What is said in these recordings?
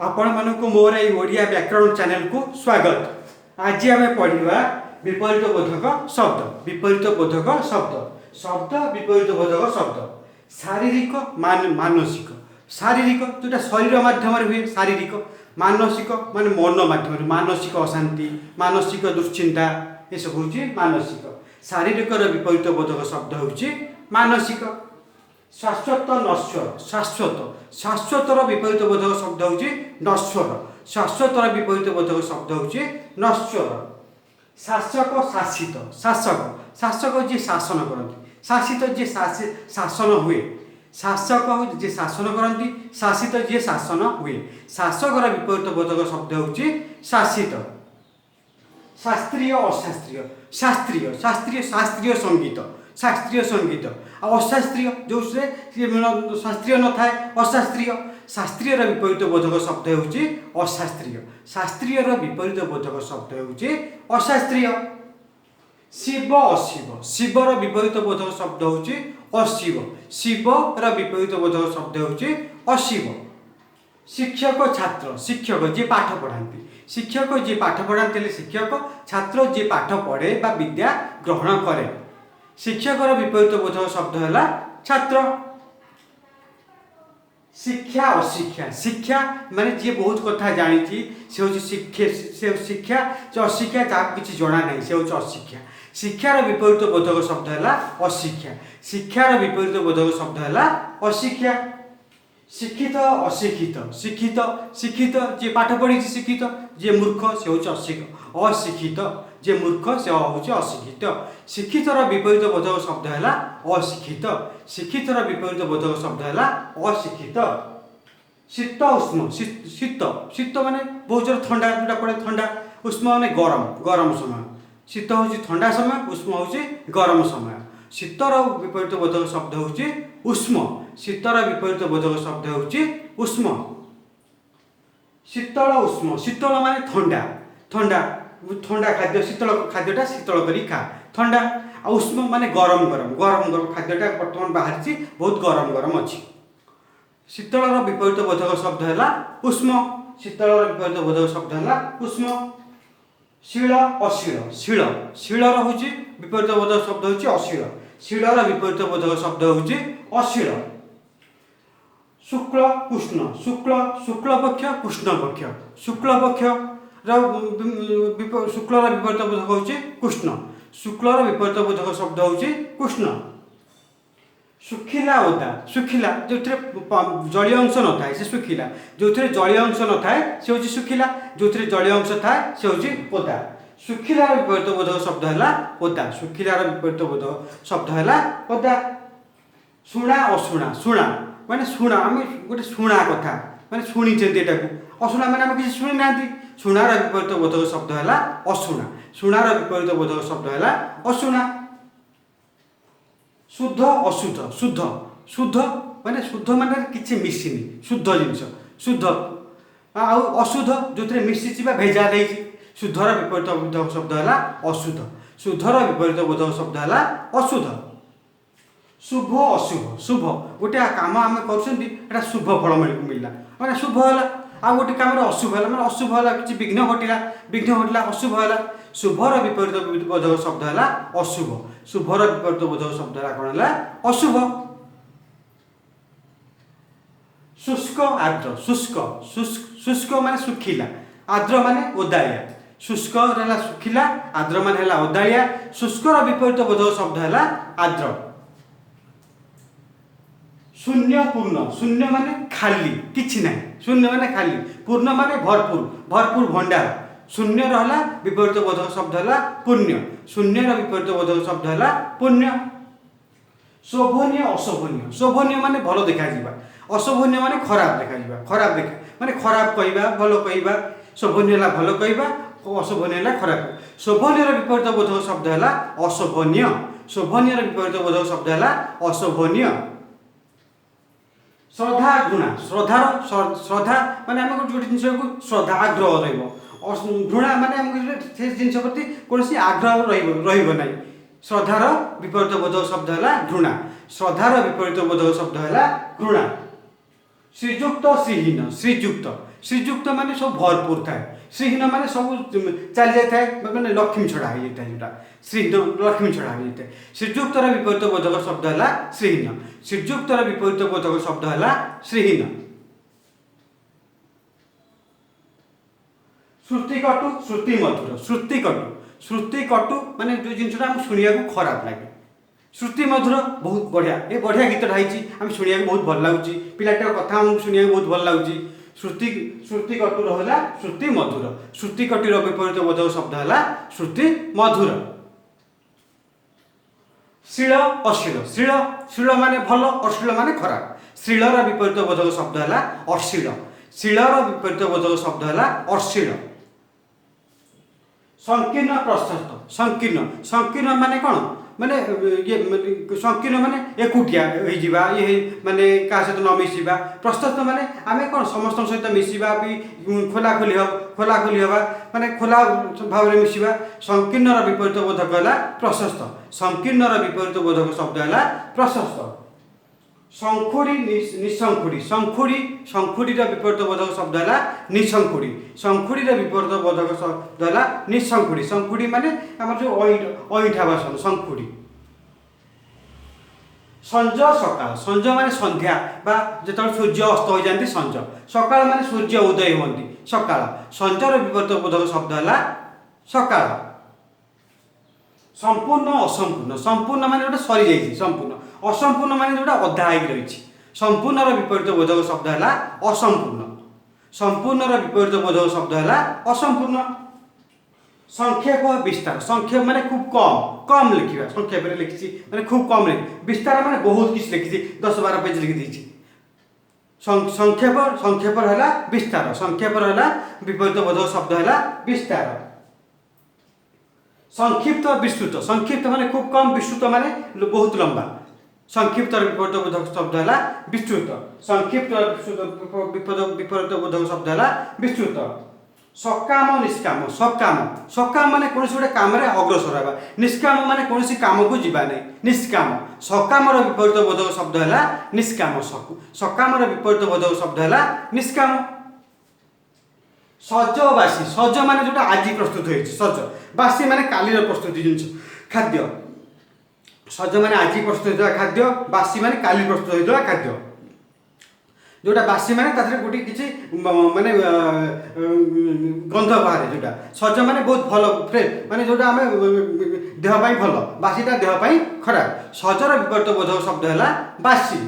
आपण मानक मोर ये ओडिया व्याकरण चैनल को स्वागत। आज आम पढ़ा विपरीत बोधक शब्द। विपरीत बोधक शब्द शब्द विपरीत बोधक शब्द शारीरिक मानसिक। शारीरिक जोटा शरीर माध्यम हुए शारीरिक, मानसिक मान मन माध्यम मानसिक अशांति मानसिक दुश्चिंता ये सब हूँ मानसिक। शारीरिक विपरीत बोधक शब्द हूँ मानसिक। शाश्वत नश्वर शाश्वत शाश्वतर विपरीत बोधक शब्द हूँ नश्वर। शाश्वतर विपरीत बोधक शब्द हूँ नश्वर। शासक शासित शासक शासक जी शासन करती, शासित जी शासन हुए। शासक जी शासन करती, शासित जी शासन हुए। शासकर विपरीत बोधक शब्द हूँ शासित। शास्त्रीय अशास्त्रीय शास्त्रीय शास्त्रीय शास्त्रीय संगीत शास्त्रीय संगीत अशास्त्रीय जो शास्त्रीय न थाए अशास्त्रीय। शास्त्रीय विपरीत बोधक शब्द हूँ अशास्त्रीय। शास्त्रीय विपरीत बोधक शब्द हूँ अशास्त्रीय। शिव अशिव शिवर विपरीत बोधक शब्द हूँ अशिव। शिवर विपरीत बोधक शब्द हूँ अशिव। शिक्षक छात्र शिक्षक जी पाठ पढ़ाती, शिक्षक जी पाठ पढ़ाते शिक्षक, छात्र जी पाठ पढ़े बा विद्या ग्रहण करे। शिक्षकर विपरीत बोधक शब्द है छात्र। शिक्षा अशिक्षा शिक्षा माने जी बहुत कथा जानी से हूँ शिक्षा। जो अशिक्षा जहाँ किसी जना नहीं से हूँ अशिक्षा। शिक्षार विपरीत बोधक शब्द है अशिक्षा। शिक्षार विपरीत बोधक शब्द है अशिक्षा। शिक्षित अशिक्षित शिक्षित शिक्षित जी पाठ पढ़ी शिक्षित, जी मूर्ख से हूँ अशिक्षित, जे मूर्ख से हूँ अशिक्षित। शिक्षितर विपरीत बोधक शब्द है अशिक्षित। शिक्षितर विपरीत बोधक शब्द है अशिक्षित। शीत उष्म शीत शीत माने बहुत जोर ठंडा जोटा पड़े ठंडा, उष्म माने गरम गरम समय। शीत हूँ ठंडा समय, उष्म हूँ गरम समय। शीतर विपरीत बोधक शब्द हूँ उष्म। शीतर विपरीत बोधक शब्द हूँ उष्म। शीतल उष्म शीतल माने ठंडा ठंडा ठंडा खाद्य शीतल खाद्यटा शीतल करी खा ठंडा। आ उष्म माने गरम गरम गरम गरम खाद्यटा बर्तमान बाहरी बहुत गरम गरम अच्छी। शीतल विपरीत बोधक शब्द है उष्म। शीतल विपरीत बोधक शब्द है उष्म। शील अशील शील शीलर हूँ विपरीत बोधक शब्द हूँ अशील। शीलर विपरीत बोधक शब्द हूँ अशील। शुक्ल कृष्ण शुक्ल शुक्ल पक्ष कृष्ण पक्ष शुक्ल पक्ष शुक्लर विपरीत बोधक हूँ कृष्ण। शुक्लर विपरीत बोधक शब्द हूँ कृष्ण। सुखिला ओदा सुखिला जो जलीय अंश न थाए से सुखिला, जो जलीय अंश न थाए से हूँ सुखिला, जो जलीय अंश थाए से हूँ ओदा। सुखिलार विपरीत बोधक शब्द है ओदा। सुखिलार विपरीत बोधक शब्द है ओदा। शुणा अशुणा शुणा माने शुणा आम गोटे शुणा कथा माने शुणी एटा को। अशुणा माने आम किसी शुणी ना। शुणार विपरीत बोधक शब्द है अशुणा। शुणार विपरीत बोधक शब्द है अशुणा। शुद्ध अशुद्ध शुद्ध शुद्ध माने शुद्ध माने किसी मिसिनी शुद्ध जिनस शुद्ध। अशुद्ध जो मिसी भेजा दे शुद्धर विपरीत बोधक शब्द है अशुद्ध। शुद्धर विपरीत बोधक शब्द है अशुद्ध। शुभ अशुभ शुभ गोटे काम आम कर शुभ फल मिलला मैंने शुभ है। आ गोटे कम अशुभ है मैंने अशुभ है किसी विघ्न घटला अशुभ है। शुभर विपरीत बोधक शब्द है अशुभ। शुभर विपरीत बोधक शब्द है कौन है अशुभ। शुष्क आर्द्र शुष्क शुष्क माने सुखिला, आर्द्र माने ओदाया। शुष्क रहा सुखिला, आर्द्र माने ओदाया। शुष्कर विपरीत बोधक शब्द है आर्द्र। शून्य पूर्ण शून्य माने खाली किछि ना, शून्य माने खाली, पूर्ण माने भरपूर भरपूर भंडार। शून्य रहा विपरीत बोधक शब्द है पुण्य। शून्य विपरीत बोधक शब्द है पुण्य। शोभनीय अशोभनीय शोभनीय माने भल देखा, अशोभनीय माने खराब देखा खराब देखा माने खराब कहवा भल कहवा। शोभनीय भल कहवा, अशोभनीय खराब। शोभनीय विपरीत बोधक शब्द है अशोभनीय। शोभनीय विपरीत बोधक शब्द है अशोभनीय। श्रद्धा घृणा श्रद्धार श्रद्धा माने आम गोटे जिन को श्रद्धा आग्रह घृणा माने आम जिन प्रति कौन आग्रह रहा। श्रद्धार विपरीत बोधक शब्द है घृणा। श्रद्धार विपरीत बोधक शब्द है घृणा। श्रीजुक्त श्रीहीन श्रीजुक्त श्रीजुक्त माने सब भरपूर थाए श्रीहीन माने सब चली जाए माने लक्ष्मी छड़ा हो जाए जोटा श्रीहीन लक्ष्मी छड़ा हो जाए श्रीजुक्तर विपरीत बोधक शब्द है श्रीहीन श्रीजुक्तर विपरीत बोधक शब्द है श्रीहीन श्रुतिकटु श्रुति मधुर श्रुतिकटु माने जो जिनटा आम शुणा खराब लगे श्रुति मधुर बहुत बढ़िया ये बढ़िया गीतटा आम शुणा बहुत भल लगुच पिलाटार कथा आमको शुणा बहुत भल लगुच श्रुतिकटु रहा श्रुति मधुर श्रुतिकटिर विपरीत बोधक शब्द है श्रुति मधुर शील अशील शील माने भल अश्लील माने खराब शीलर विपरीत बोधक शब्द है अश्लील शीलर विपरीत बोधक शब्द है अश्लील संकीर्ण प्रशस्त संकीर्ण माने कौन माने ये संकीर्ण माने एकुटिया ये माने क्या सहित न मिसवा प्रशस्त माने आम कौन समस्त सहित मिसवा भी खोलाखोली हवा माने खोला भाव में मिसवा संकीर्ण विपरीत बोधक है प्रशस्त संकीर्ण विपरीत बोधक शब्द है प्रशस्त शंखुड़ी निशंखुड़ी शंखुड़ी विपरीत बोधक शब्द है निशंखुड़ी शंखुड़ी विपरीत बोधक शब्द है निशंखुड़ी शंखुड़ी माने आम जो अईठा बासन शंखुड़ी संज सकाल संज माने संध्या बा जो सूर्य अस्त हो जाती संज सकाल माने सूर्य उदय होती सकाल संजर विपरीत बोधक शब्द है सकाल संपूर्ण असंपूर्ण संपूर्ण माने गोटे सरी जाइए संपूर्ण असंपूर्ण माने जोटा अधा हो रही संपूर्ण विपरीत बोधक शब्द है असंपूर्ण संपूर्ण विपरीत बोधक शब्द है असंपूर्ण संक्षेप विस्तार संक्षेप माने खूब कम लिखा संक्षेप लिखी माने खूब कम विस्तार माने बहुत किसी लिखी 10-12 पेज लिखी संक्षेप है विस्तार संक्षेप है विपरीत बोधक शब्द है विस्तार संक्षिप्त विस्तृत माने खूब कम विस्तृत माने बहुत लंबा संक्षिप्त विपरीत बोधक शब्द है विस्तृत संक्षिप्त विपरीत बोधक शब्द है विस्तृत सकाम निष्काम सकाम माने कौन गोटे कम अग्रसर होगा निष्काम माने कौन कम को जीवा नहीं निष्काम सकाम विपरीत बोधक शब्द है निष्काम सकाम विपरीत बोधक शब्द है निष्काम सजबासी सज माने जोटा आज प्रस्तुत हो सज बासी माने कालीर प्रस्तुति जिन खाद्य सज माने आज प्रस्तुत होता खाद्य बासी माने काली प्रस्तुत होता खाद्य जोटा बासी माने ताथरे गोटे किसी माने गंध बाहर जोटा सज माने बहुत भल फ्रेश माने जोटा आम देहपाई भल बासीटा देहपाई खराब सजर विपरीत बोधक शब्द है बासी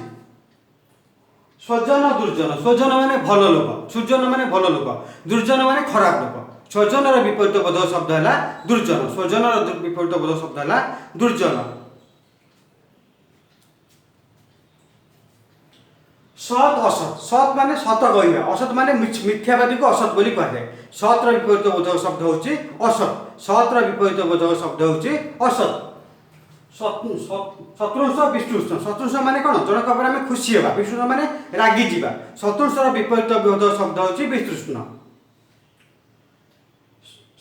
स्वजन दुर्जन स्वजन माने भल लोक सुजन माने भल लोक दुर्जन माने खराब लोक स्वजन विपरीत बोधक शब्द है दुर्जन स्वजन विपरीत बोधक शब्द है दुर्जन सत असत सत माने सत कहवा असत माने मिथ्यावादी को असत बोली कहुए सतर विपरीत बोधक शब्द होची असत सतर विपरीत बोधक शब्द होची असत शत्रुंश विष्णुष शत्रुंश माने कौन जनक आम खुशी हाँ विष्णु माने रागी जावा शत्रुंशर विपरीत बोधक शब्द होची वितृष्ण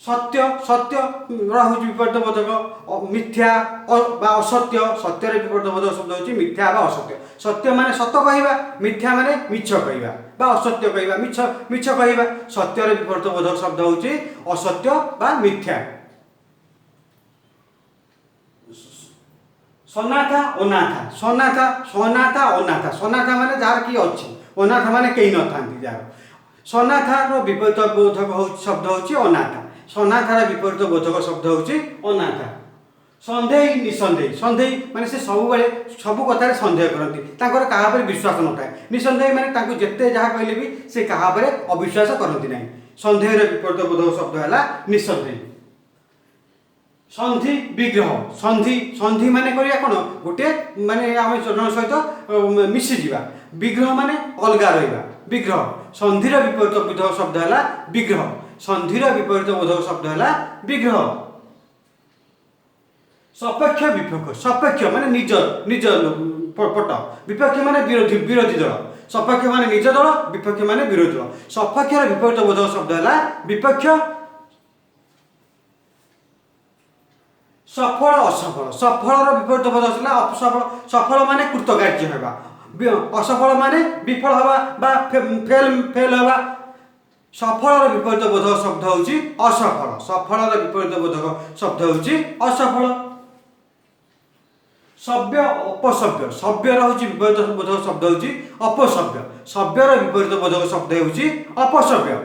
सत्य सत्य हूँ विपरीत बोधक मिथ्या असत्य सत्यर विपरीत बोधक शब्द होची मिथ्या बा असत्य सत्य माने सत कहवा मिथ्या माने मिछ कहवा असत्य कहवा मिछ कहवा सत्यर विपरीत बोधक शब्द होची असत्य बा मिथ्या सनाथा अनाथा सनाथा सनाथा अनाथा सनाथा माने जार कि अच्छी अनाथा माने कहीं न था जार सनाथार विपरीत बोधक शब्द होची अनाथा सनाथार विपरीत बोधक शब्द होची अनाथा सन्देह निसंदेह सन्देह माने से सब सब कथार सन्देह करती तांकर कहा पर विश्वास न थाए निसंदेह माने तांको जेते जहाँ कहले भी से कहा पर अविश्वास करती नहीं सन्देहर विपरीत बोधक शब्द है निसंदेह संधि विग्रह संधि संधि माने करिया कोन गोटे माने आम जन सहित मिशीजा विग्रह माने अलगा रहा विग्रह संधिर विपरीत बोधक शब्द है विग्रह संधिर विपरीत बोधक शब्द है विग्रह सपेक्ष विपक्ष सपेक्ष माने निज निज पट विपक्ष माने विरोधी विरोधी दल सपेक्ष माने निज दल विपक्ष माने विरोधी दल सपेक्षर विपरीत बोधक शब्द है विपक्ष सफल असफल सफल विपरीत बोधक असफल सफल माने कृतकार्य होगा असफल माने विफल हवा बा फेल फेल हवा सफल विपरीत बोधक शब्द होची असफल। सफल विपरीत बोधक शब्द होची असफल। सभ्य अपसभ्य, सभ्यर होची विपरीत बोधक शब्द होची अपसभ्य। सभ्यर विपरीत बोधक शब्द होची अपसभ्य।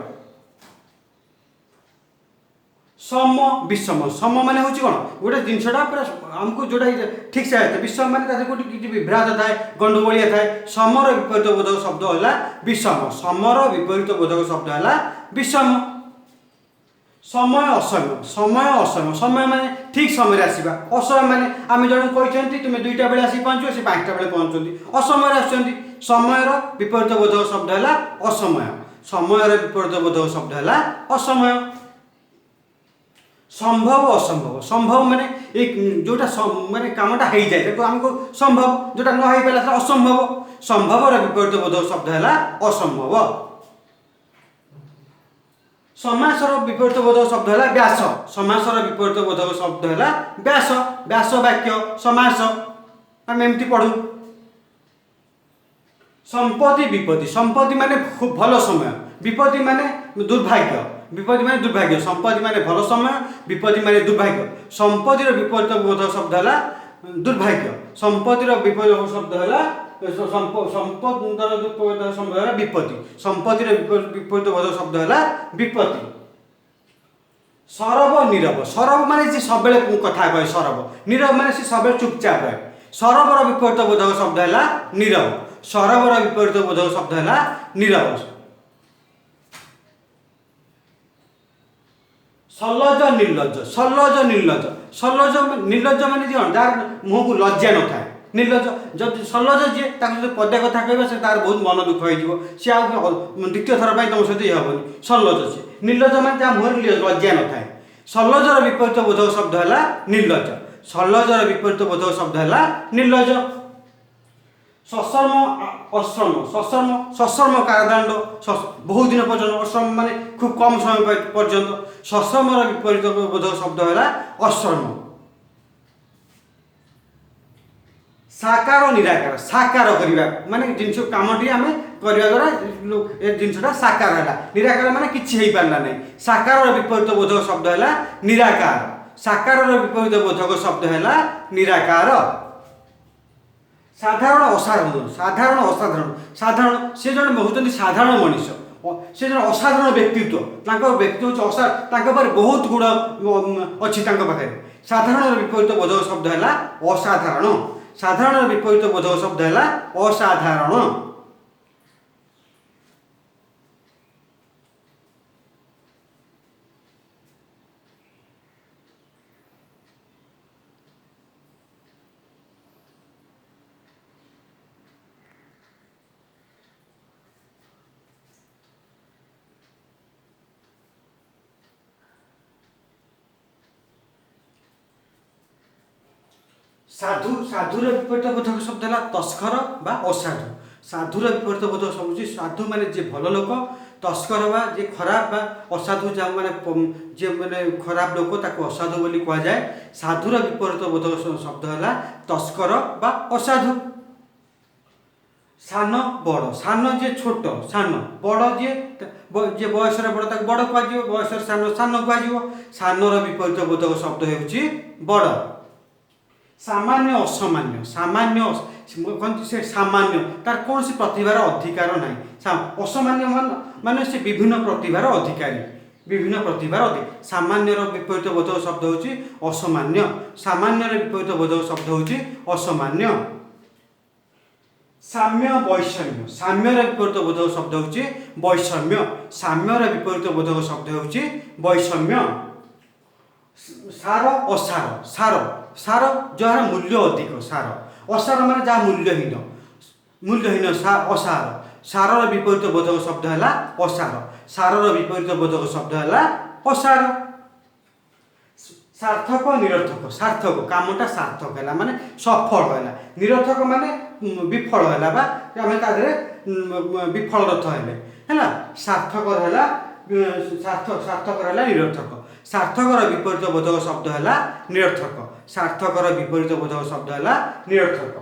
सम विषम, सम माने होची कोन गोटे जिनसटा पूरा हमको जोटा ठीक से आए विषम माने ताते कोटी किछि विभ्राट थाए गंडगोलिया थाए। समर विपरीत बोधक शब्द होला विषम। समर विपरीत बोधक शब्द होला विषम। समय असमय, समय असमय, समय माने ठीक समय आसीबा। असमय माने आमे जण कहिसंती तुमे 2टा बेले आसी पहुंचो से 5टा बेले पहुंचंती असमय आछंती। समयर विपरीत बोधक शब्द होला असमय। समयर विपरीत बोधक शब्द होला असमय। संभव असंभव, संभव माने एक जोटा माने कामटा हो जाए ताको हमको संभव, जोटा न हो पाला असंभव। संभव र विपरीत बोधक शब्द है असंभव। समासर विपरीत बोधक शब्द है व्यास। समासर विपरीत बोधक शब्द है व्यास। व्यास वाक्य समास आम एमती पढ़ू। संपत्ति विपत्ति, संपत्ति माने खूब भल समय, विपत्ति माने दुर्भाग्य। विपत्ति माने दुर्भाग्य, संपत्ति माने भल समय, विपत्ति माने दुर्भाग्य। संपत्ति विपरीत बोधक शब्द है दुर्भाग्य। संपत्ति विपरीत शब्द है संपत्तिर विपरीत शब्द है विपत्ति। संपत्ति विपरीत बोधक शब्द है विपत्ति। सरब नीरव, सरब माने जे सबले कथा कहे सरब, नीरव माने से सबले चुपचाप रहे। सरबर विपरीत बोधक शब्द है नीरव। सरबर विपरीत बोधक शब्द है नीरव। सलज निर्लज, सलज निर्लज, सलज निर्लज माने जे तार मुह को लज्जा न थाए। निर्लज जब सलज जे ताको जो पद्य कथा कहबे से तार बहुत मन दुख होई जीवो, से आ द्वितीय थर पई तुम सहित हेबनी। सलज से निर्लज माने ता मुह लज्जा न थाए। सलजर विपरीत बोधक शब्द है निर्लज। सलजर विपरीत बोधक शब्द है निर्लज। सशर्म अश्रम, सशर्म सशर्म कारादंड बहुत दिन पर्यंत, अश्रम माने खूब कम समय पर्यंत। सशर्म विपरीत बोधक शब्द है अश्रम। साकार निराकार, साकार करवा माने जिनस कामटी आम करवा द्वारा ए जिनसटा साकार है। निराकार माने किछि हेई पारला नै। साकार विपरीत बोधक शब्द है निराकार। साकार विपरीत बोधक शब्द है निराकार। साधारण असाधारण, साधारण असाधारण, साधारण से जन होती साधारण मनीष, से जन असाधारण व्यक्तित्व, व्यक्तित्व पर बहुत गुण अच्छी पाखे। साधारण विपरीत बोधक शब्द है असाधारण। साधारण विपरीत बोधक शब्द है असाधारण। साधु, साधुर विपरीत बोधक शब्द है तस्कर बा असाधु। साधुर विपरीत बोधक शब्द साधु माने जे भल लोक, तस्कर बा जे खराब बा असाधु जा माने जे माने खराब लोक ताको असाधु बोली कहा जाए। साधुर विपरीत बोधक शब्द है तस्कर बा असाधु। सान बड़, सान जे छोट सान, बड़ जे जे बयस बड़ ताको बड़ कह, बयस सान सान कह। सानर विपरीत बोधक शब्द होउची बड़। सामान्य असामान्य, सामान्य कहते से सामान्य तार कौन सी प्रतिभार अधिकार ना। असामान्य माने से विभिन्न प्रतिभार अधिकारी, विभिन्न प्रतिभार अधिक। सामान्य विपरीत बोधक शब्द होची असामान्य। सामान्य विपरीत बोधक शब्द होची असामान्य। साम्य वैषम्य, साम्यर विपरीत बोधक शब्द होची वैषम्य। साम्यर विपरीत बोधक शब्द होची वैषम्य। सार असार, सार सार जार मूल्य अधिक, सार असार माने जहाँ मूल्यहीन, मूल्यहीन असार। सारर विपरीत बोधक शब्द है असार। सारर विपरीत बोधक शब्द है असार। सार्थक निरर्थक, सार्थक कामटा सार्थक है माने सफल है। निरर्थक माने विफल है बा आम विफल रथ है। सार्थक है सार्थक है निरर्थक। सार्थकर विपरीत बोधक शब्द है निरर्थक। सार्थकर विपरीत बोधक शब्द है निरर्थक।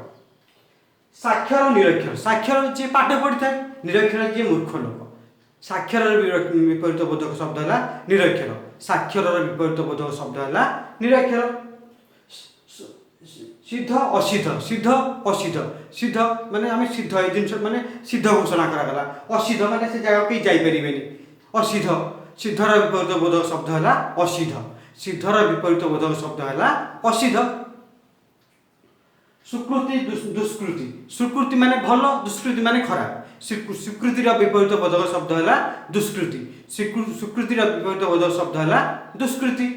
साक्षर निरक्षर, साक्षर जे पाठ पढ़ी था, निरक्षर जे मूर्ख लोक। साक्षर विपरीत बोधक शब्द है निरक्षर। साक्षर विपरीत बोधक शब्द है निरक्षर। सिद्ध असिद्ध सिद्ध असिद्ध सिद्ध माने आम सिद्ध ये जिन माने सिद्ध घोषणा करागला। असिद्ध माने से जगह कहीं जापरेनि। असिद्ध सिद्धर विपरीत बोधक शब्द है असिद्ध। सिद्धर विपरीत बोधक शब्द है असिद्ध। सुकृति दुष्कृति। सुकृति माने भल, दुष्कृति माने खराब। स्वीकृतिर विपरीत बोधक शब्द है दुष्कृति। सुकृतिर विपरीत बोधक शब्द है दुष्कृति।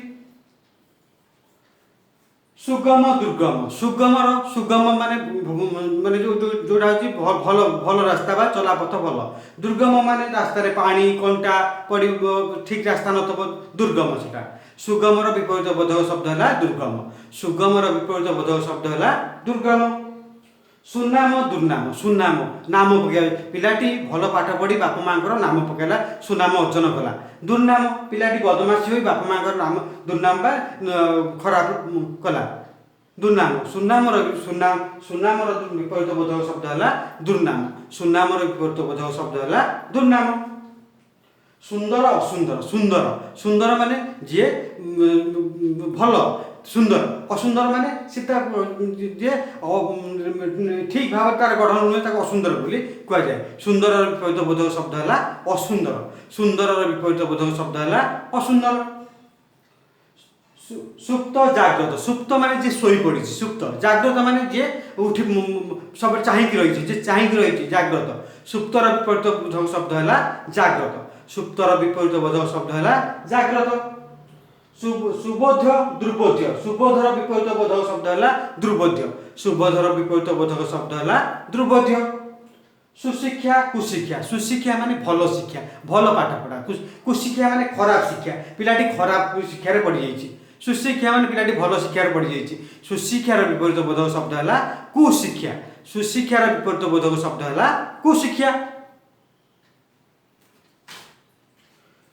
सुगम दुर्गम। सुगम सुगम माने माने जोड़ा भल भल रास्ता बा चलापथ भल। दुर्गम माने रास्ता रे पानी कंटा पड़ी ठीक रास्ता नथब दुर्गम सेटा। सुगम विपरीत बोधक शब्द है दुर्गम। सुगम विपरीत बोधक शब्द है दुर्गम। सुनाम दुर्नाम। सुनाम नाम पकड़ा पिलाटी भल पाठ पढ़ी बापा माँ नाम पकड़ा सुनाम अर्जन कला। दुर्नाम पिलाटी बदमाशी हो बापा माँ नाम दुर्नाम बा खराब कला दुर्नाम। सुनाम सुनाम सुनाम विपरीत बोधक शब्द है दुर्नाम। सुनाम विपरीत बोधक शब्द है दुर्नाम। सुंदर असुंदर। सुंदर सुंदर माने जे भल, सुंदर असुंदर माने सीता जे ठीक भाव तार गठन नुहे ताको असुंदर बोली कह जाए। सुंदर विपरीत बोधक शब्द है असुंदर। सुंदर विपरीत बोधक शब्द है असुंदर। सुप्त जाग्रत। सुप्त माने जे सोई पड़ी। सुप्त जाग्रत माने जे उठी सब चाहिकी रही जे चाहिकी रही जाग्रत। सुप्तर विपरीत बोधक शब्द है जाग्रत। सुप्तर विपरीत बोधक शब्द है जाग्रत। सुबोध्य दुर्बोध्य। सुबोधर विपरीत बोधक शब्द है दुर्बोध्य। सुबोधर विपरीत बोधक शब्द है दुर्बोध्य। सुशिक्षा कुशिक्षा। सुशिक्षा माने भल शिक्षा, भल पाठ पढ़ा। कुशिक्षा माने खराब शिक्षा, पिलाटी खराब शिक्षा रे पड़ी जाइछि। सुशिक्षा माने पिलाटी भल शिक्षा रे पड़ी जाइछि। सुशिक्षार विपरीत बोधक शब्द है कुशिक्षा। सुशिक्षार विपरीत बोधक शब्द है कुशिक्षा।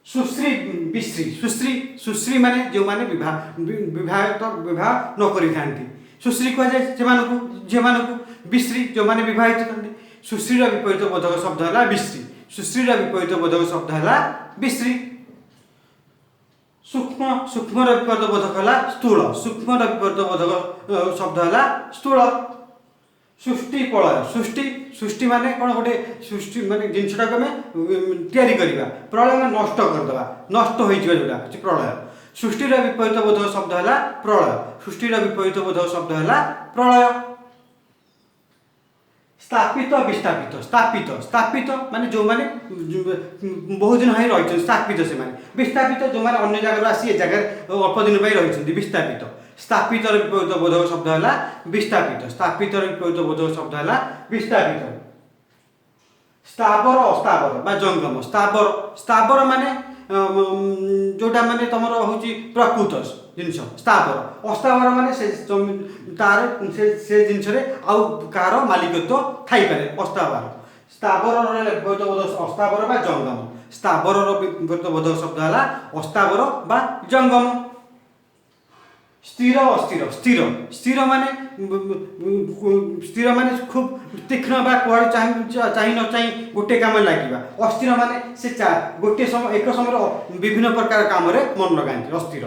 सुश्री विश्री। सुश्री सुश्री माने जो माने विवाह न करि थांती सुश्री कह जाए झी मानू। विश्री जो माने विवाहित थांती। सुश्रीर विपरीत बोधक शब्द है विश्री। सुश्रीर विपरीत बोधक शब्द है विश्री। सूक्ष्म सूक्ष्म विपरीत बोधक है स्थूल। सूक्ष्म विपरीत बोधक शब्द है स्थूल। सृष्टि प्रलय। सृष्टि सृष्टि माने कौन गोटे सृष्टि माने जिनटा को तैयारी करवा। प्रलय में नष्ट करदे नष्ट हो जोटा प्रलय। सृष्टिर विपरीत बोधक शब्द है प्रलय। सृष्टिर विपरीत बोधक शब्द है प्रलय। स्थापित विस्थापित। स्थापित स्थापित माने जो माने बहुत दिन रही स्थापित से माने। विस्थापित जो माने अन्य जगह आसी ए जगह अल्प दिन रही विस्थापित। स्थापित विपरीत बोधक शब्द है विस्थापित। स्थापित विपरीत बोधक शब्द है विस्थापित। स्थावर अस्थावर बा जंगम। स्थावर स्थावर माने जोटा माने तमर होची प्रकृत जिनस स्थावर। अस्थावर माने से तार से जिनस रे आउ कार मालिकत्व थाई पारे अस्थावर। स्थावर विपरीत बोधक अस्थावर बा जंगम। स्थावर विपरीत बोधक शब्द है अस्थावर बा जंगम। स्थिर अस्थिर। स्थिर स्थिर माने स्थिर माने खूब तीक्ष्ण बा कुआड़ चाहे न चाहे गोटे काम लगे। अस्थिर माने से गोटे समय एक समय विभिन्न प्रकार काम रे मन लगाती अस्थिर।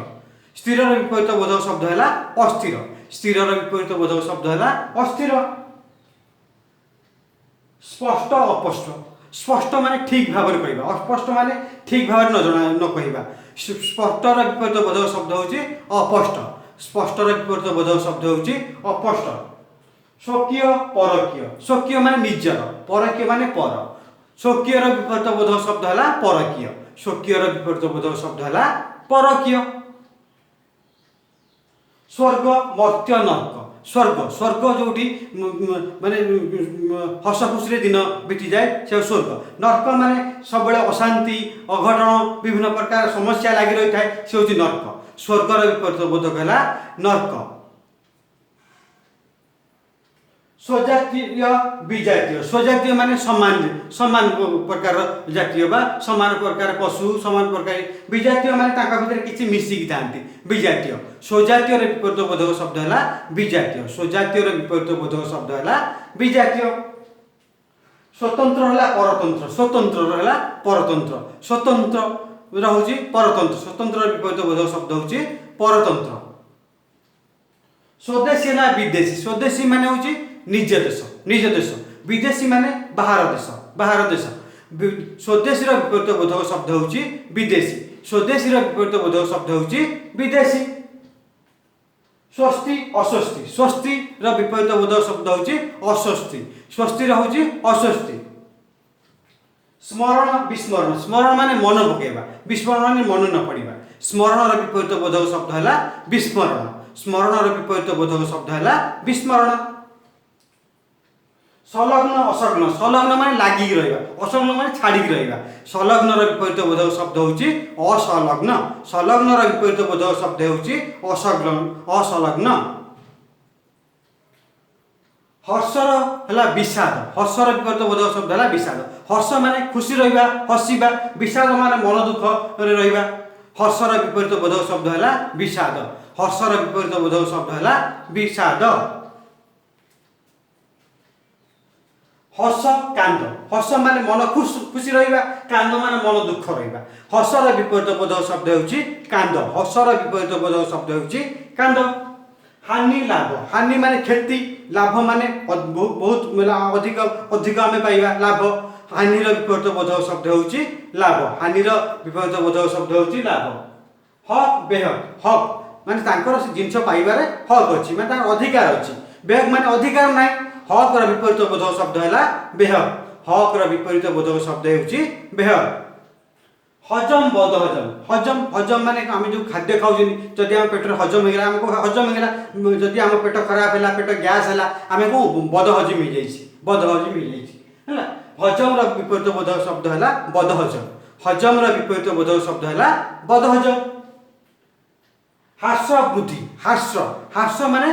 स्थिर विपरीत बोधक शब्द है अस्थिर। स्थिर विपरीत बोधक शब्द है अस्थिर। स्पष्ट अपष्ट। स्पष्ट माने ठीक भाव में कहवा। अस्पष्ट माने ठीक भाव न जना न कहवा। स्पष्टर विपरीत बोधक शब्द होची अपष्ट। स्पष्टर विपरीत बोधक शब्द होची अपष्ट। स्वकीय परकीय। स्वकीय माने निजर, परकीय माने पर। स्वकीयर विपरीत बोधक शब्द है परकीय। स्वकीयर विपरीत बोधक शब्द है परकीय। स्वर्ग मर्त्य नरक। स्वर्ग स्वर्ग जोटी माने हस खुशी दिन बीती जाए से स्वर्ग। नरक माने सब अशांति अघटन विभिन्न प्रकार समस्या लगी रही है से हूँ नरक। स्वर्गर विपरीत बोधक है नरक। स्वजातीय विजातीय। स्वजातीय माने समान समान प्रकार जातीय बा समान प्रकार पशु समान प्रकार। विजातीय माने ताका भितर किछि मिसिकी थांती विजातीय। स्वजातीय विपरीत बोधक शब्द है विजातीय। स्वजातीय विपरीत बोधक शब्द है विजातीय। स्वतंत्र है परतंत्र, स्वतंत्र है परतंत्र, स्वतंत्र रहुची परतंत्र, स्वतंत्र विपरीत बोधक शब्द होची परतंत्र। स्वदेशी है विदेशी, स्वदेशी माने होची निज देश, निज देश, विदेशी माने बाहर देश, बाहर देश। स्वदेशी विपरीत बोधक शब्द होची विदेशी, स्वदेशी विपरीत बोधक शब्द होची विदेशी। स्वस्ति अस्वस्ति, स्वस्ति विपरीत बोधक शब्द होची अस्वस्ति, स्वस्ति होची अस्वस्ति। स्मरण विस्मरण, स्मरण माने मन पकेबा, विस्मरण माने मन न पड़िबा। स्मरण विपरीत बोधक शब्द है विस्मरण, स्मरण विपरीत बोधक शब्द है विस्मरण। संलग्न असंलग्न, संलग्न माने लागिक रहिबा, असंलग्न माने छाड़िक रहिबा। संलग्न विपरीत बोधक शब्द होची असंलग्न, संलग्न विपरीत बोधक शब्द होची असंलग्न। हर्षर है विषाद, हर्षर विपरीत बोधक शब्द है विषाद। हर्ष माने खुशी रहिबा, हसिबा, विषाद माने मन दुख रे रहिबा। हर्षर विपरीत बोधक शब्द है विषाद, हर्षर विपरीत बोधक शब्द है विषाद। हर्ष कांद, हर्ष माने मन खुशी रहिबा, कांद माने मन दुख रहिबा। हर्षर विपरीत बोधक शब्द होची कांद, हर्षर विपरीत बोधक शब्द होची कांद। हानि लाभ, हानि माने क्षति, लाभ माने बहुत अधिक अधिक आमे पाइबा लाभ। हानिर विपरीत बोधक शब्द होची लाभ, हानिर विपरीत बोधक शब्द होची लाभ। हक बेहक, हक माने तांकर से जिंस पाइबारे हक अछि, माने तार अधिकार अछि। बेहक माने अधिकार नाही, हक र विपरीत बोधक शब्द है बेहक, हक र विपरीत बोधक शब्द होची बेहक। हजम बद हजम, हजम हजम माने आम जो खाद्य खाऊ जदि आम पेट हजम हो गला, आमको हजम हो गला, जदि आम पेट खराब है, पेट गैस है, आम को बद हजम हो जाइए, बद हजम हो जाइए। हजम र विपरीत बोधक शब्द है बद हजम, हजम र विपरीत बोधक शब्द है बद हजम। हास्य वृद्धि, हास्य, हास्य माने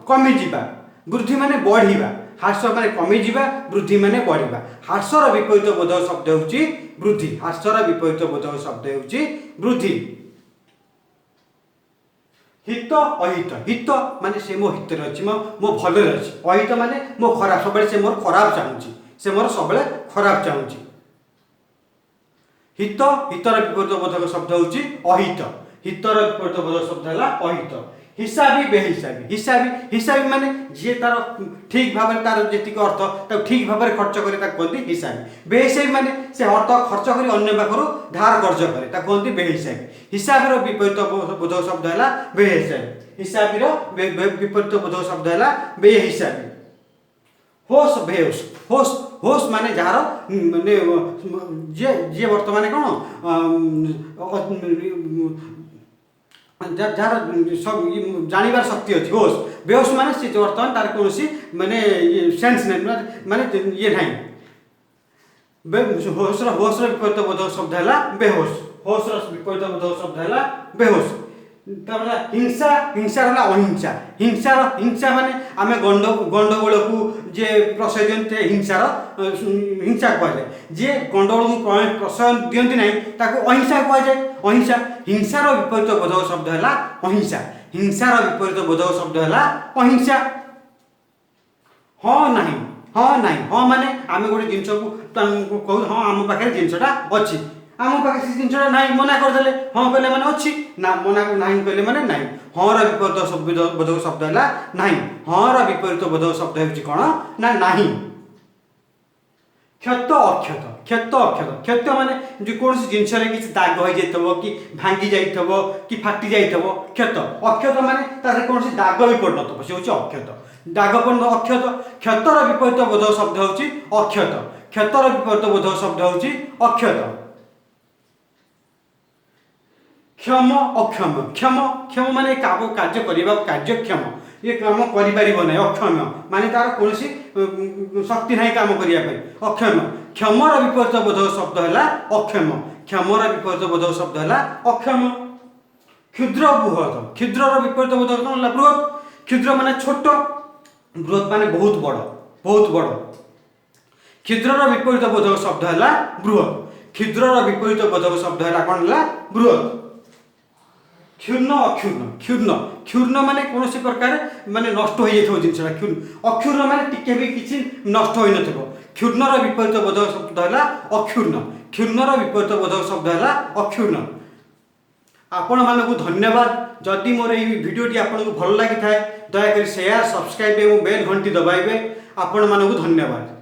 कमी जीवा, वृद्धि माने बढ़िबा। हास्य माने कमी जीवा, वृद्धि माने बढ़िबा। हास्यर विपरीत बोधक शब्द होची वृद्धि, हास्यर विपरीत बोधक शब्द होची वृद्धि। हित अहित, हित माने से मो हित रे अछि, मो भल रे अछि। अहित माने मो खराब, सबले से मोर खराब चाहूची, से मोर सबले खराब चाहूची। हित, हितर विपरीत बोधक शब्द होची अहित, हितर विपरीत बोधक शब्द है अहित। हिसाबी बेहिसाबी, हिसाबी, हिसाबी माने जे तार ठीक भाव तार जेतिक अर्थ ता ठीक भाव खर्च करे ता कहते हिसाबी। बेहिसाबी माने से अर्थ खर्च करी अन्य पाखरु धार कर्ज करे ता कहते बेहिसाबी। हिसाबी विपरीत बोधक शब्द है बेहिसाबी, हिसाबी विपरीत बोधक शब्द है बेहिसाबी। होश बेहोश, होश, होश माने जार माने जे जे वर्तमान कोन जार सब जानिबार शक्ति अछि। होश, बेहोश माने से वर्तमान तार कोनसी माने सेंस नै, माने ये नै। होश विपरीत बोधक शब्द है बेहोश, होश विपरीत बोधक शब्द है बेहोश। हिंसा, हिंसा है अहिंसा, हिंसा, हिंसा माने आमे गंडगोल को जे प्रशय दियंते हिंसार हिंसा कहुए, जे गंडगोल को प्रशय दियंती नहीं ताको अहिंसा कहुए। अहिंसा, हिंसार विपरीत बोधक शब्द है अहिंसा, हिंसार विपरीत बोधक शब्द है अहिंसा। हाँ नहीं, हाँ नहीं, हाँ माने आमे गोटे जिनस को कहू हाँ आम पाखे जिनसटा अच्छी, आम पाखे से जिनसटा नहीं मना करदे, हाँ कहले माने अच्छी ना, मना नहीं कहले माने नहीं। हाँ र विपरीत शब्द बोधक शब्द है नहीं, हाँ र विपरीत बोधक शब्द है कौन ना नहीं। क्षत अक्षत, क्षत अक्षत, क्षत माने जो कौन जिनस किसी दाग हो जाइए कि भांगी जाइए कि फाटी जाइए क्षत। अक्षत माने तार कौन दाग भी पड़ न से हूँ अक्षत, दाग पड़ अक्षत। क्षतर विपरीत बोधक शब्द होची अक्षत, क्षतर विपरीत बोधक शब्द होची अक्षत। क्षम अक्षम, क्षम, क्षम माने काम कार्य करबा कार्यक्षम, ये काम करि परिबो नै। अक्षम माने तार कोनसी शक्ति नहीं काम करिया पे अक्षम। क्षमर विपरीत बोधक शब्द है अक्षम, क्षमर विपरीत बोधक शब्द है अक्षम। क्षुद्र बृहत, क्षुद्रर विपरीत बोधक कौन बृहत। क्षुद्र माने छोट, बृहत माने बहुत बड़, बहुत बड़। क्षुद्रर विपरीत बोधक शब्द है बृहत, क्षुद्रर विपरीत बोधक शब्द है कौन बृहत। क्षुर्ण अक्षुर्ण, क्षुर्ण, क्षुर्ण माने कौन प्रकार माने नष्ट हो जाइए जिनसा। क्षुर्ण, अक्षुर्ण माने टिके भी किसी नष्ट हो न। क्षुण्णर विपरीत बोधक शब्द है अक्षुण्ण। क्षुण्णर विपरीत बोधक शब्द है अक्षुण्ण। आपण मानक धन्यवाद। जदि मोर ये वीडियोटी आपको भल लगी थाए दयाकोरी शेयर सब्सक्राइब और बेल घंटी दबाइबे। आपण मानक धन्यवाद।